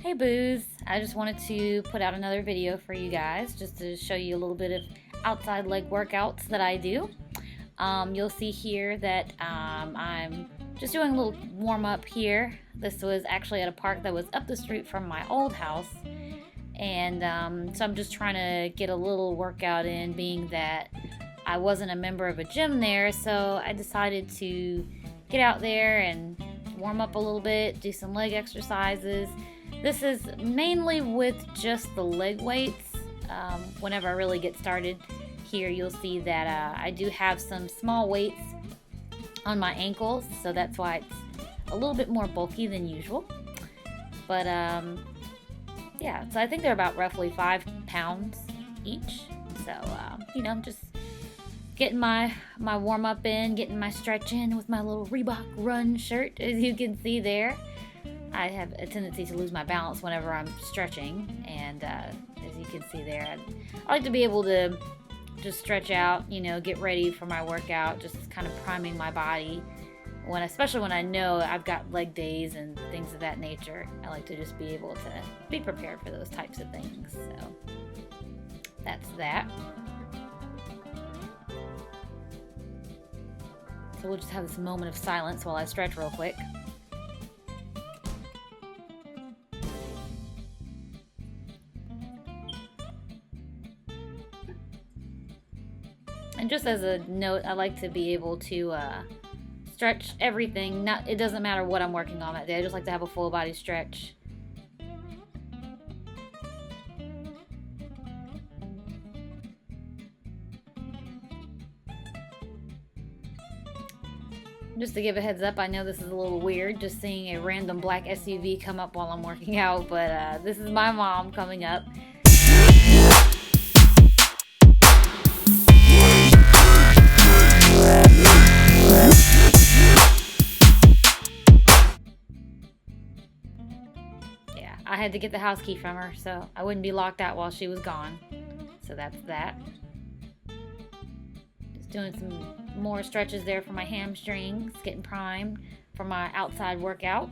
Hey Booze, I just wanted to put out another video for you guys just to show you a little bit of outside leg workouts that I do. You'll see here that I'm just doing a little warm up here. This was actually at a park that was up the street from my old house, and so I'm just trying to get a little workout in, being that I wasn't a member of a gym there, so I decided to get out there and warm up a little bit, do some leg exercises. This is mainly with just the leg weights. Whenever I really get started here, you'll see that I do have some small weights on my ankles, so that's why it's a little bit more bulky than usual. But yeah, so I think they're about roughly 5 pounds each. So I'm just getting my warm up in, getting my stretch in with my little Reebok Run shirt, as you can see there. I have a tendency to lose my balance whenever I'm stretching, and as you can see there, I like to be able to just stretch out, get ready for my workout, just kind of priming my body, especially when I know I've got leg days and things of that nature. I like to just be able to be prepared for those types of things. So that's that. So we'll just have this moment of silence while I stretch real quick. And just as a note, I like to be able to stretch everything. It doesn't matter what I'm working on that day. I just like to have a full body stretch. Just to give a heads up, I know this is a little weird, just seeing a random black SUV come up while I'm working out, but this is my mom coming up. Yeah, I had to get the house key from her, so I wouldn't be locked out while she was gone. So that's that. Just doing some more stretches there for my hamstrings, getting primed for my outside workout.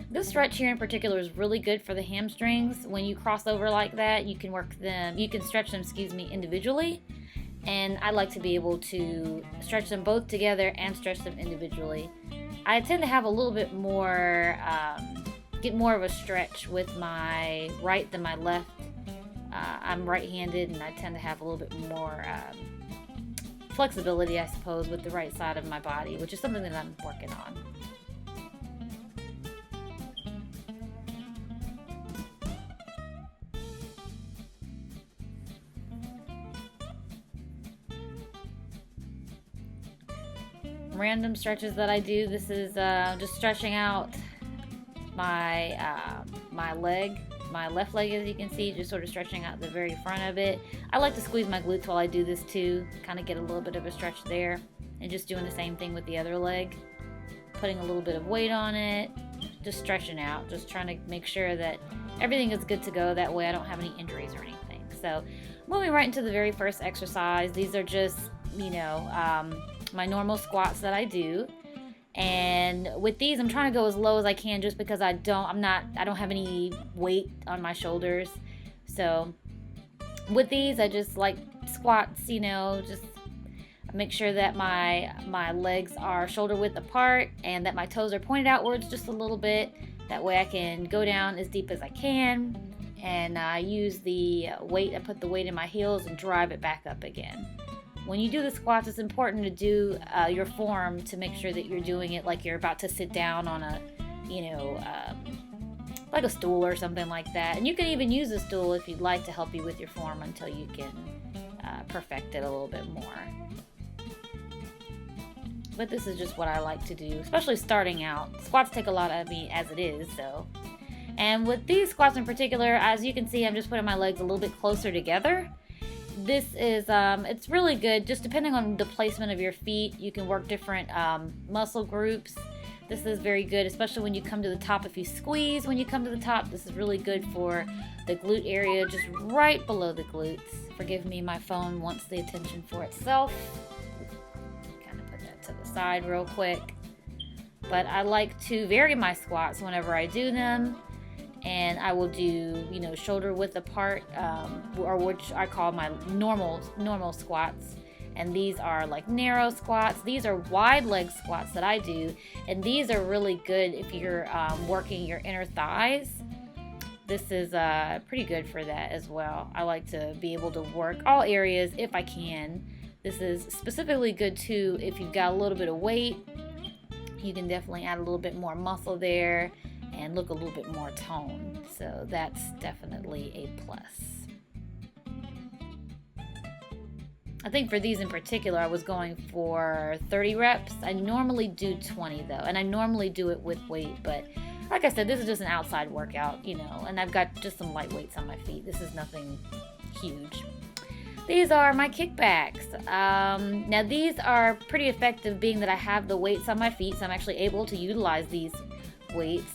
This stretch here in particular is really good for the hamstrings. When you cross over like that, you can stretch them, individually. And I like to be able to stretch them both together and stretch them individually. I tend to have a little bit more, get more of a stretch with my right than my left. I'm right-handed, and I tend to have a little bit more flexibility, I suppose, with the right side of my body, which is something that I'm working on. Random stretches that I do. This is just stretching out my leg. My left leg, as you can see, just sort of stretching out the very front of it. I like to squeeze my glutes while I do this too, kind of get a little bit of a stretch there, and just doing the same thing with the other leg, putting a little bit of weight on it, just stretching out, just trying to make sure that everything is good to go, that way I don't have any injuries or anything. So moving right into the very first exercise, these are just my normal squats that I do. And with these, I'm trying to go as low as I can, just because I don't have any weight on my shoulders. So with these, I just like squats, just make sure that my legs are shoulder width apart and that my toes are pointed outwards just a little bit. That way I can go down as deep as I can. And I use the weight, I put the weight in my heels and drive it back up again. When you do the squats, it's important to do your form to make sure that you're doing it like you're about to sit down on a, like a stool or something like that. And you can even use a stool if you'd like to help you with your form until you can perfect it a little bit more. But this is just what I like to do, especially starting out. Squats take a lot out of me as it is, so. And with these squats in particular, as you can see, I'm just putting my legs a little bit closer together. This is, it's really good, just depending on the placement of your feet, you can work different muscle groups. This is very good, especially when you come to the top. If you squeeze when you come to the top, this is really good for the glute area, just right below the glutes. Forgive me, my phone wants the attention for itself. Kind of put that to the side real quick. but I like to vary my squats whenever I do them. And I will do, you know, shoulder width apart, or which I call my normal squats. And these are like narrow squats. These are wide leg squats that I do, and these are really good if you're working your inner thighs. This is pretty good for that as well. I like to be able to work all areas if I can. This is specifically good too if you've got a little bit of weight. You can definitely add a little bit more muscle there and look a little bit more toned. So that's definitely a plus. I think for these in particular, I was going for 30 reps. I normally do 20 though, and I normally do it with weight, but like I said, this is just an outside workout, you know, and I've got just some light weights on my feet. This is nothing huge. These are my kickbacks. Now these are pretty effective being that I have the weights on my feet, so I'm actually able to utilize these weights.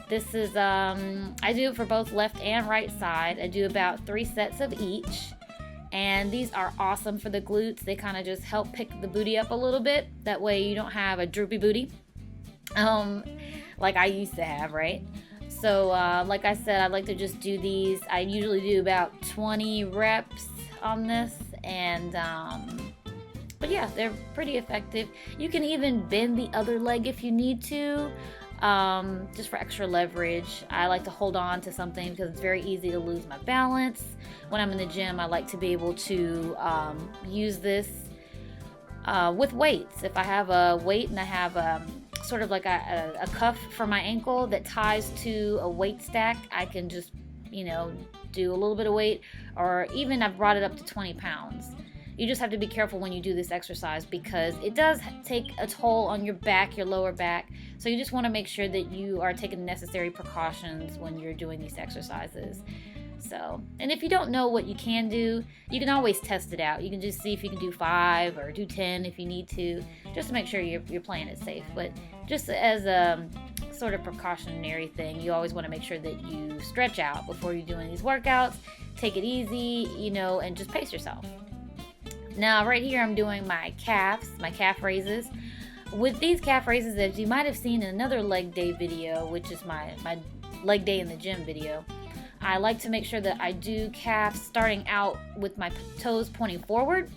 This is, I do it for both left and right side. I do about 3 sets of each. And these are awesome for the glutes. They kind of just help pick the booty up a little bit. That way you don't have a droopy booty, like I used to have, right? So like I said, I like to just do these. I usually do about 20 reps on this. And but yeah, they're pretty effective. You can even bend the other leg if you need to. Just for extra leverage. I like to hold on to something because it's very easy to lose my balance. When I'm in the gym, I like to be able to use this with weights. If I have a weight and I have sort of like a cuff for my ankle that ties to a weight stack, I can just, you know, do a little bit of weight, or even I've brought it up to 20 pounds. You just have to be careful when you do this exercise because it does take a toll on your back, your lower back. So you just want to make sure that you are taking the necessary precautions when you're doing these exercises. So, and if you don't know what you can do, you can always test it out. You can just see if you can do 5 or do 10 if you need to, just to make sure you're playing it safe. But just as a sort of precautionary thing, you always want to make sure that you stretch out before you're doing these workouts. Take it easy, you know, and just pace yourself. Now, right here, I'm doing my calves, my calf raises. With these calf raises, as you might have seen in another leg day video, which is my leg day in the gym video, I like to make sure that I do calves starting out with my toes pointing forward,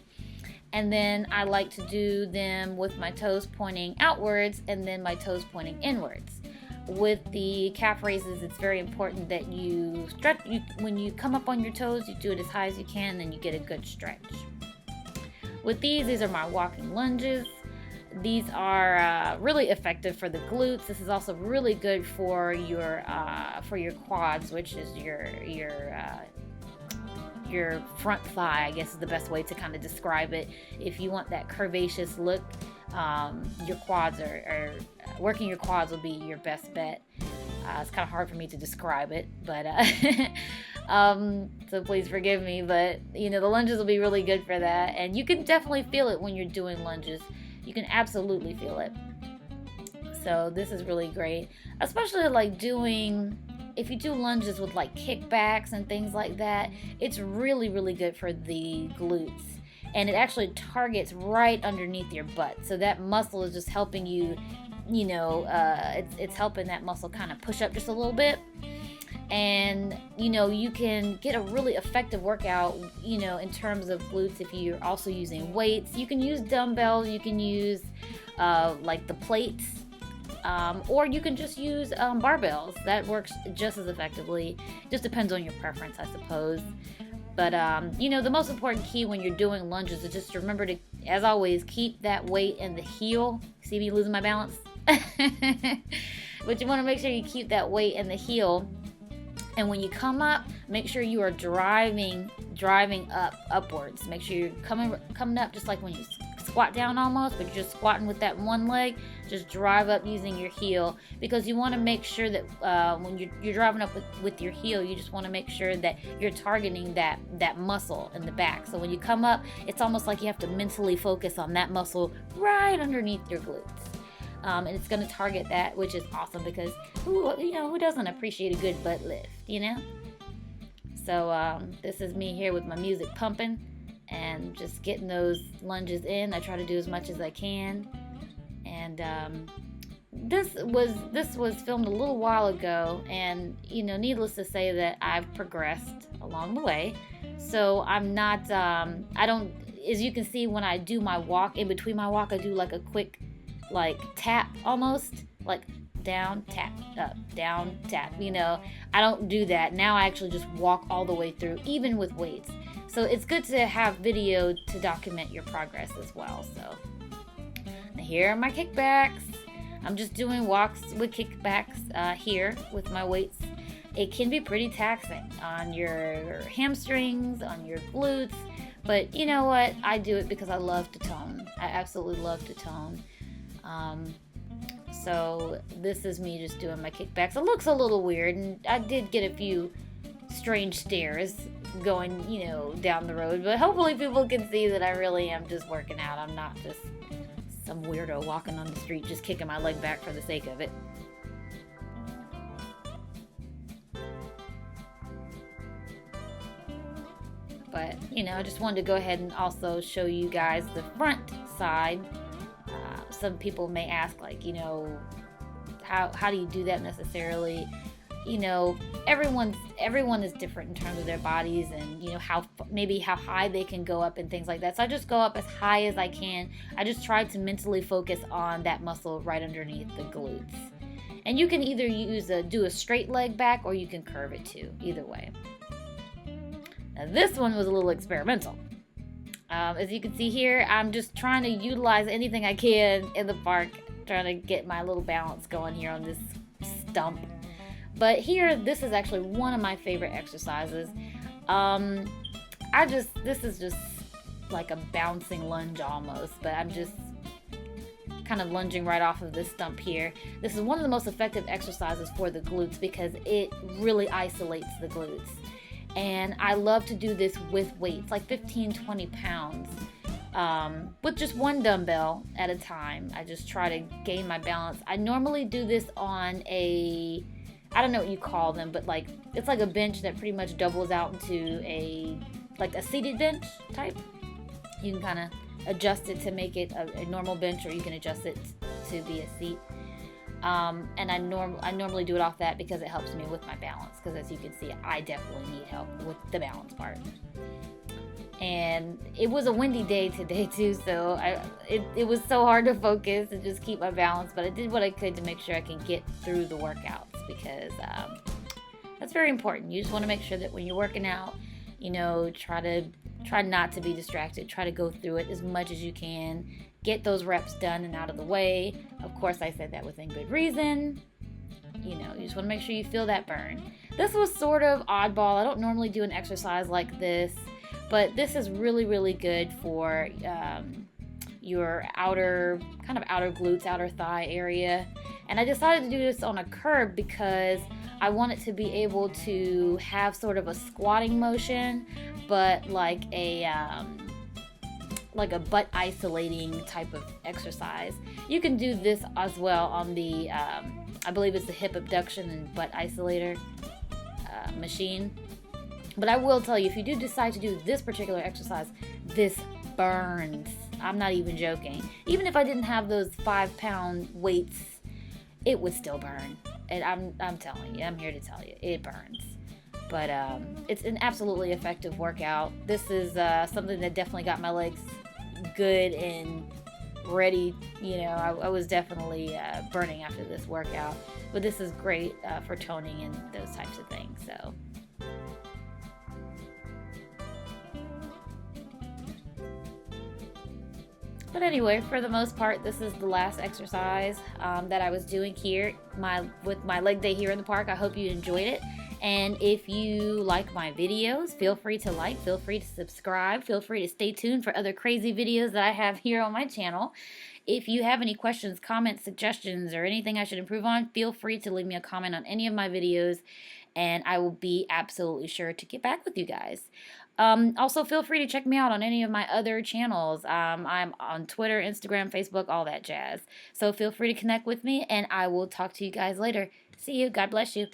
and then I like to do them with my toes pointing outwards and then my toes pointing inwards. With the calf raises, it's very important that you stretch. When you come up on your toes, you do it as high as you can, and then you get a good stretch. With these are my walking lunges. These are really effective for the glutes. This is also really good for your quads, which is your front thigh, I guess is the best way to kind of describe it. If you want that curvaceous look, your quads are working your quads will be your best bet. It's kind of hard for me to describe it, but so please forgive me, but you know, the lunges will be really good for that, and you can definitely feel it when you're doing lunges. You can absolutely feel it. So this is really great, especially like if you do lunges with like kickbacks and things like that. It's really, really good for the glutes, and it actually targets right underneath your butt. So that muscle is just helping you, you know, it's helping that muscle kind of push up just a little bit. And, you know, you can get a really effective workout, you know, in terms of glutes if you're also using weights. You can use dumbbells, you can use like the plates, or you can just use barbells. That works just as effectively. Just depends on your preference, I suppose. But, you know, the most important key when you're doing lunges is just remember to, as always, keep that weight in the heel. See me losing my balance? But you want to make sure you keep that weight in the heel. And when you come up, make sure you are driving upwards. Make sure you're coming up just like when you squat down almost, but you're just squatting with that one leg. Just drive up using your heel, because you want to make sure that when you're driving up with your heel, you just want to make sure that you're targeting that muscle in the back. So when you come up, it's almost like you have to mentally focus on that muscle right underneath your glutes. And it's going to target that, which is awesome, because who doesn't appreciate a good butt lift, you know? So this is me here with my music pumping and just getting those lunges in. I try to do as much as I can. And this was filmed a little while ago, and needless to say that I've progressed along the way. So I'm not I don't, as you can see, when I do my walk, in between my walk I do like a quick like tap, almost like down tap up down tap. I don't do that now. I actually just walk all the way through, even with weights. So it's good to have video to document your progress as well. So now here are my kickbacks. I'm just doing walks with kickbacks here with my weights. It can be pretty taxing on your hamstrings, on your glutes, but you know what? I do it because I love to tone. I absolutely love to tone. So this is me just doing my kickbacks. It looks a little weird, and I did get a few strange stares going, down the road, but hopefully people can see that I really am just working out. I'm not just some weirdo walking on the street just kicking my leg back for the sake of it. But, I just wanted to go ahead and also show you guys the front side. Some people may ask, like, how do you do that necessarily? Everyone is different in terms of their bodies, and how high they can go up and things like that. So I just go up as high as I can. I just try to mentally focus on that muscle right underneath the glutes. And you can either do a straight leg back, or you can curve it too. Either way. Now this one was a little experimental. As you can see here, I'm just trying to utilize anything I can in the park, trying to get my little balance going here on this stump. But here, this is actually one of my favorite exercises. This is just like a bouncing lunge almost, but I'm just kind of lunging right off of this stump here. This is one of the most effective exercises for the glutes because it really isolates the glutes. And I love to do this with weights, like 15, 20 pounds, with just one dumbbell at a time. I just try to gain my balance. I normally do this on I don't know what you call them, but it's like a bench that pretty much doubles out into a seated bench type. You can kind of adjust it to make it a normal bench, or you can adjust it to be a seat. And I normally do it off that because it helps me with my balance, because as you can see, I definitely need help with the balance part. And it was a windy day today too, so it was so hard to focus and just keep my balance, but I did what I could to make sure I can get through the workouts, because that's very important. You just want to make sure that when you're working out, try not to be distracted. Try to go through it as much as you can. Get those reps done and out of the way. Of course, I said that within good reason. You just want to make sure you feel that burn. This was sort of oddball. I don't normally do an exercise like this, but this is really, really good for your outer glutes, outer thigh area. And I decided to do this on a curb because I want it to be able to have sort of a squatting motion, but like a butt isolating type of exercise. You can do this as well on the, I believe it's the hip abduction and butt isolator machine. But I will tell you, if you do decide to do this particular exercise, this burns. I'm not even joking. Even if I didn't have those 5-pound weights, it would still burn. And I'm telling you, I'm here to tell you, it burns. But it's an absolutely effective workout. This is something that definitely got my legs good and ready. I was definitely burning after this workout. But this is great for toning and those types of things. So. But anyway, for the most part, this is the last exercise that I was doing here with my leg day here in the park. I hope you enjoyed it. And if you like my videos, feel free to like, feel free to subscribe, feel free to stay tuned for other crazy videos that I have here on my channel. If you have any questions, comments, suggestions, or anything I should improve on, feel free to leave me a comment on any of my videos, and I will be absolutely sure to get back with you guys. Also, feel free to check me out on any of my other channels. I'm on Twitter, Instagram, Facebook, all that jazz. So feel free to connect with me, and I will talk to you guys later. See you. God bless you.